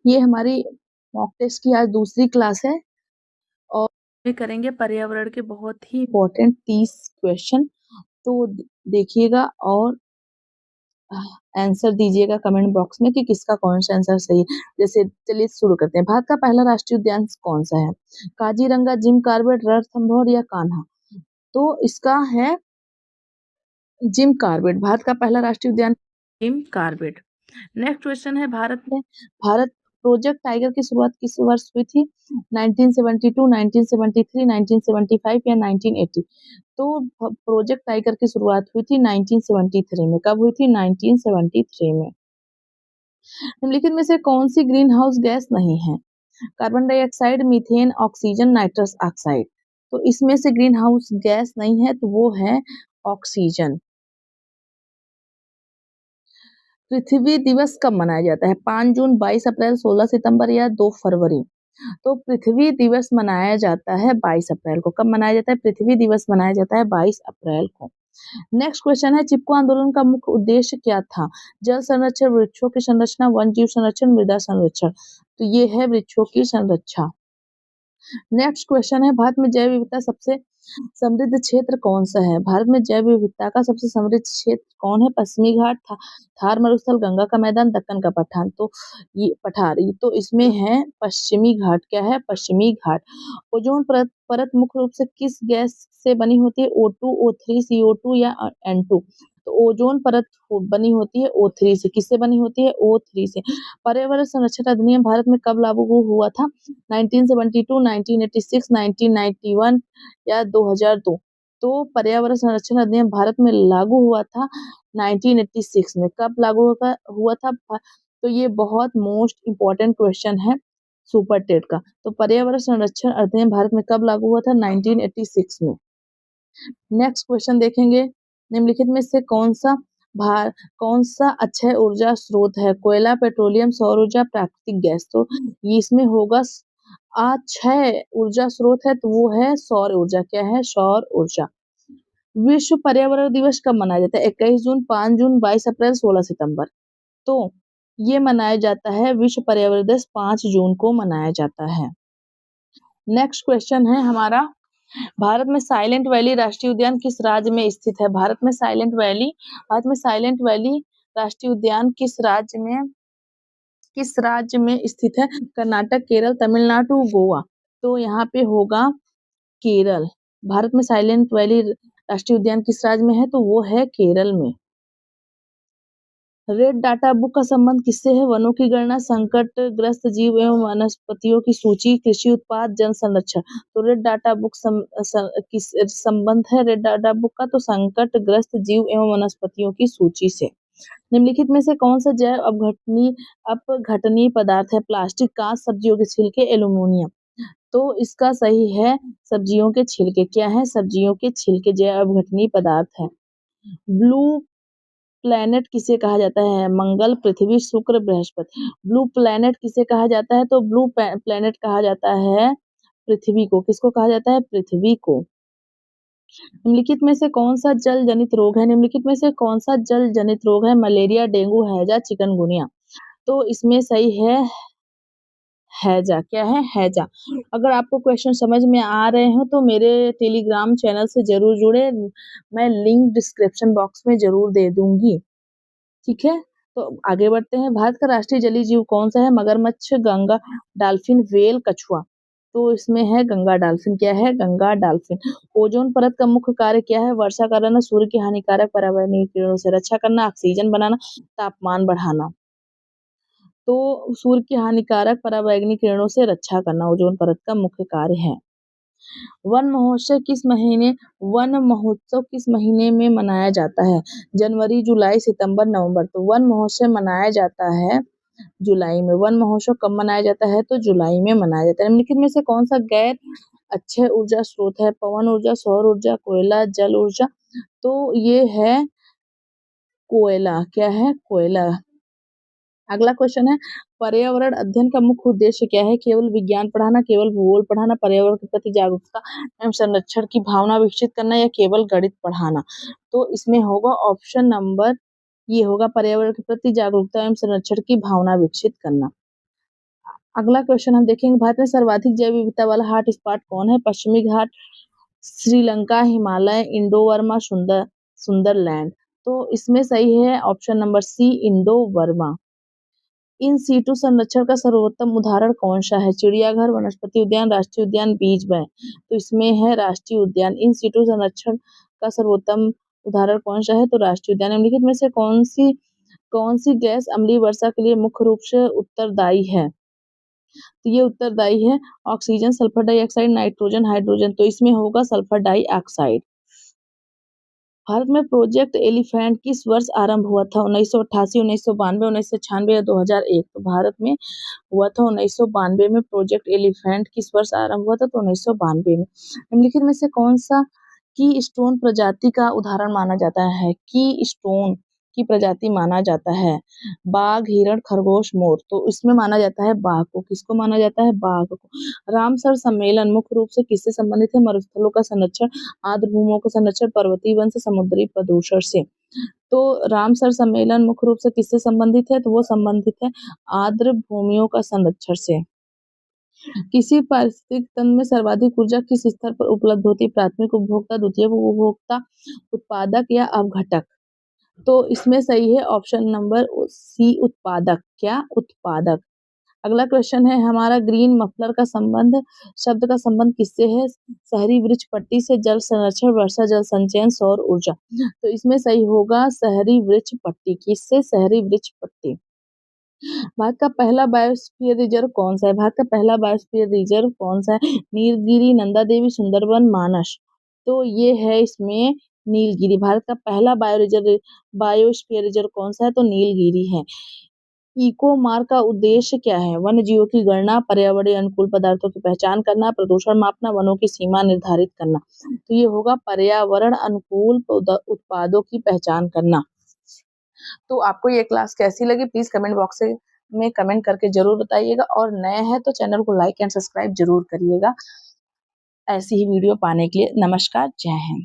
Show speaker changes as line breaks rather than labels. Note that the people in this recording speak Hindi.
ये हमारी मॉक टेस्ट की आज दूसरी क्लास है और ये करेंगे पर्यावरण के बहुत ही इम्पोर्टेंट 30 क्वेश्चन। तो देखिएगा और आंसर दीजिएगा कमेंट बॉक्स में कि किसका कौन सा आंसर सही है। जैसे चलिए शुरू करते हैं। भारत का पहला राष्ट्रीय उद्यान कौन सा है? काजीरंगा, जिम कॉर्बेट, रणथंभौर या कान्हा? तो इसका है जिम कॉर्बेट। भारत का पहला राष्ट्रीय उद्यान जिम कॉर्बेट। नेक्स्ट क्वेश्चन है, भारत प्रोजेक्ट टाइगर की शुरुआत किस वर्ष हुई थी? 1972, 1973, 1975 या 1980? तो प्रोजेक्ट टाइगर की शुरुआत हुई थी 1973 में। कब हुई थी? 1973 में। निम्नलिखित में से कौन सी ग्रीन हाउस गैस नहीं है? Carbon dioxide, methane, oxygen, nitrous oxide. तो इसमें से ग्रीन हाउस गैस नहीं है तो वो है ऑक्सीजन। पृथ्वी दिवस कब मनाया जाता है? 5 जून, 22 अप्रैल, 16 सितंबर या 2 फरवरी? तो पृथ्वी दिवस मनाया जाता है 22 अप्रैल को। कब मनाया जाता है? पृथ्वी दिवस मनाया जाता है 22 अप्रैल को। नेक्स्ट क्वेश्चन है, चिपको आंदोलन का मुख्य उद्देश्य क्या था? जल संरक्षण, वृक्षों की संरचना, वन जीव संरक्षण, मृदा संरक्षण। तो ये है वृक्षों की संरक्षण। नेक्स्ट क्वेश्चन है, भारत में जैव विविधता सबसे समृद्ध क्षेत्र कौन सा है? भारत में जैव विविधता का सबसे समृद्ध क्षेत्र कौन है? पश्चिमी घाट, थार मरुस्थल, गंगा का मैदान, दक्कन का पठार। तो ये तो इसमें है पश्चिमी घाट। क्या है? पश्चिमी घाट। ओजोन परत मुख्य रूप से किस गैस से बनी होती है? O2, O3, CO2 या N2? तो ओजोन परत बनी होती है O3 से। किससे बनी होती है? O3 से। पर्यावरण संरक्षण अधिनियम भारत में कब लागू हुआ था? 1972, 1986, 1991 या 2002? तो पर्यावरण संरक्षण अधिनियम भारत में लागू हुआ था 1986 में। कब लागू हुआ था? तो ये बहुत मोस्ट इम्पोर्टेंट क्वेश्चन है सुपर टेट का। तो पर्यावरण संरक्षण अधिनियम भारत में कब लागू हुआ था? 1986 में। नेक्स्ट क्वेश्चन देखेंगे, निम्नलिखित में से कौन सा अक्षय ऊर्जा स्रोत है? कोयला, पेट्रोलियम, सौर ऊर्जा, प्राकृतिक गैस। तो इसमें होगा अक्षय ऊर्जा स्रोत है तो वो है सौर ऊर्जा। क्या है? सौर ऊर्जा। विश्व पर्यावरण दिवस कब मनाया जाता है? 21 जून, 5 जून, 22 अप्रैल, 16 सितंबर। तो ये मनाया जाता है, विश्व पर्यावरण दिवस 5 जून को मनाया जाता है। नेक्स्ट क्वेश्चन है हमारा, भारत में साइलेंट वैली राष्ट्रीय उद्यान किस राज्य में स्थित है? भारत में साइलेंट वैली राष्ट्रीय उद्यान किस राज्य में स्थित है? कर्नाटक, केरल, तमिलनाडु, गोवा। तो यहाँ पे होगा केरल। भारत में साइलेंट वैली राष्ट्रीय उद्यान किस राज्य में है? तो वो है केरल में। रेड डाटा बुक का संबंध किससे है? वनों की गणना, संकटग्रस्त जीव एवं वनस्पतियों की सूची, कृषि उत्पाद, जन संरक्षण। तो रेड डाटा बुक किस संबंध है रेड डाटा बुक का? तो संकटग्रस्त जीव एवं वनस्पतियों की सूची से। निम्नलिखित में से कौन सा जैव अपघटनीय पदार्थ है? प्लास्टिक, कांच, सब्जियों के छिलके, एल्यूमिनियम। तो इसका सही है सब्जियों के छिलके। क्या है? सब्जियों के छिलके जैव अपघटनीय पदार्थ है। ब्लू प्लैनेट किसे कहा जाता है? मंगल, पृथ्वी, शुक्र, बृहस्पति। ब्लू प्लैनेट किसे कहा जाता है? तो ब्लू प्लैनेट कहा जाता है पृथ्वी को। किसको कहा जाता है? पृथ्वी को। निम्नलिखित में से कौन सा जल जनित रोग है? निम्नलिखित में से कौन सा जल जनित रोग है? मलेरिया, डेंगू, हैजा, चिकनगुनिया। तो इसमें सही है हैजा। क्या है? हैजा। अगर आपको क्वेश्चन समझ में आ रहे हो तो मेरे टेलीग्राम चैनल से जरूर जुड़े, मैं लिंक डिस्क्रिप्शन बॉक्स में जरूर दे दूंगी। ठीक है, तो आगे बढ़ते हैं। भारत का राष्ट्रीय जलीय जीव कौन सा है? मगरमच्छ, गंगा डॉल्फिन, व्हेल, कछुआ। तो इसमें है गंगा डॉल्फिन। क्या है? गंगा डॉल्फिन। ओजोन परत का मुख्य कार्य क्या है? वर्षा करना, सूर्य की हानिकारक पराबैंगनी किरणों से रक्षा करना, ऑक्सीजन बनाना, तापमान बढ़ाना। तो सूर्य की हानिकारक पराबैंगनी किरणों से रक्षा करना ओजोन परत का मुख्य कार्य है। वन महोत्सव किस महीने में मनाया जाता है? जनवरी, जुलाई, सितंबर, नवंबर। तो वन महोत्सव मनाया जाता है जुलाई में। वन महोत्सव कब मनाया जाता है? तो जुलाई में मनाया जाता है। निम्नलिखित में से कौन सा गैर अक्षय ऊर्जा स्रोत है? पवन ऊर्जा, सौर ऊर्जा, कोयला, जल ऊर्जा। तो ये है कोयला। क्या है? कोयला। अगला क्वेश्चन है, पर्यावरण अध्ययन का मुख्य उद्देश्य क्या है? केवल विज्ञान पढ़ाना, केवल भूगोल पढ़ाना, पर्यावरण के प्रति जागरूकता एवं संरक्षण की भावना विकसित करना या केवल गणित पढ़ाना। तो इसमें होगा ऑप्शन नंबर ये होगा पर्यावरण के प्रति जागरूकता एवं संरक्षण की भावना विकसित करना। अगला क्वेश्चन हम देखेंगे, भारत में सर्वाधिक जैव विविधता वाला हॉट स्पॉट कौन है? पश्चिमी घाट, Sri Lanka, Himalaya, Indo Burma, Sundaland. तो इसमें सही है option number C, Indo Burma. In situ संरक्षण का सर्वोत्तम उदाहरण कौन सा है? चिड़ियाघर, वनस्पति उद्यान, राष्ट्रीय उद्यान, बीज बैंक। तो इसमें है राष्ट्रीय उद्यान। इन सीटू संरक्षण का सर्वोत्तम उदाहरण कौन सा है? तो राष्ट्रीय उद्यान। निम्नलिखित में से कौन सी गैस अम्लीय वर्षा के लिए मुख्य रूप से उत्तरदायी है? तो ये उत्तरदायी है oxygen, sulphur dioxide, nitrogen, hydrogen. तो इसमें होगा सल्फर डाइऑक्साइड। भारत में प्रोजेक्ट एलिफेंट किस वर्ष आरंभ हुआ था? 1988, 1992, 1996 या 2001। तो भारत में हुआ था 1992 में। प्रोजेक्ट एलिफेंट किस वर्ष आरंभ हुआ था? तो 1992 में। निम्नलिखित में से कौन सा की स्टोन प्रजाति का उदाहरण माना जाता है? की स्टोन की प्रजाति माना जाता है? बाघ, हिरण, खरगोश, मोर। तो इसमें माना जाता है बाघ को। किसको माना जाता है? बाघ को। रामसर सम्मेलन मुख्य रूप से किससे संबंधित है? मरुस्थलों का संरक्षण, आर्द्र भूमियों का संरक्षण, पर्वतीय वन से, समुद्री प्रदूषण से। तो रामसर सम्मेलन मुख्य रूप से किससे संबंधित है? तो वो संबंधित है आर्द्र भूमियों का संरक्षण से। किसी पारिस्थितिक तंत्र में सर्वाधिक ऊर्जा किस स्तर पर उपलब्ध होती है? प्राथमिक उपभोक्ता, द्वितीयक उपभोक्ता, उत्पादक या अवघटक। तो इसमें सही है ऑप्शन नंबर सी, उत्पादक। क्या? उत्पादक। अगला क्वेश्चन है हमारा, ग्रीन मफलर का संबंध, शब्द का संबंध किससे है? शहरी वृक्ष पट्टी से, जल संरक्षण, वर्षा जल संचयन, सौर ऊर्जा। तो इसमें सही होगा शहरी वृक्ष पट्टी। किससे? शहरी वृक्ष पट्टी। भारत का पहला बायोस्फीयर रिजर्व कौन सा है? भारत का पहला बायोस्फीयर रिजर्व कौन सा है? नीलगिरी, नंदा देवी, सुंदरबन, मानस। तो ये है इसमें नीलगिरी। भारत का पहला बायोस्फीयर रिजर्व कौन सा है? तो नीलगिरी है। इको मार्क का उद्देश्य क्या है? वन्य जीवों की गणना, पर्यावरण अनुकूल पदार्थों की पहचान करना, प्रदूषण मापना, वनों की सीमा निर्धारित करना। तो ये होगा पर्यावरण अनुकूल उत्पादों की पहचान करना। तो आपको ये क्लास कैसी लगी प्लीज कमेंट बॉक्स में कमेंट करके जरूर बताइएगा, और नए हैं तो चैनल को लाइक एंड सब्सक्राइब जरूर करिएगा ऐसी ही वीडियो पाने के लिए। नमस्कार, जय हिंद।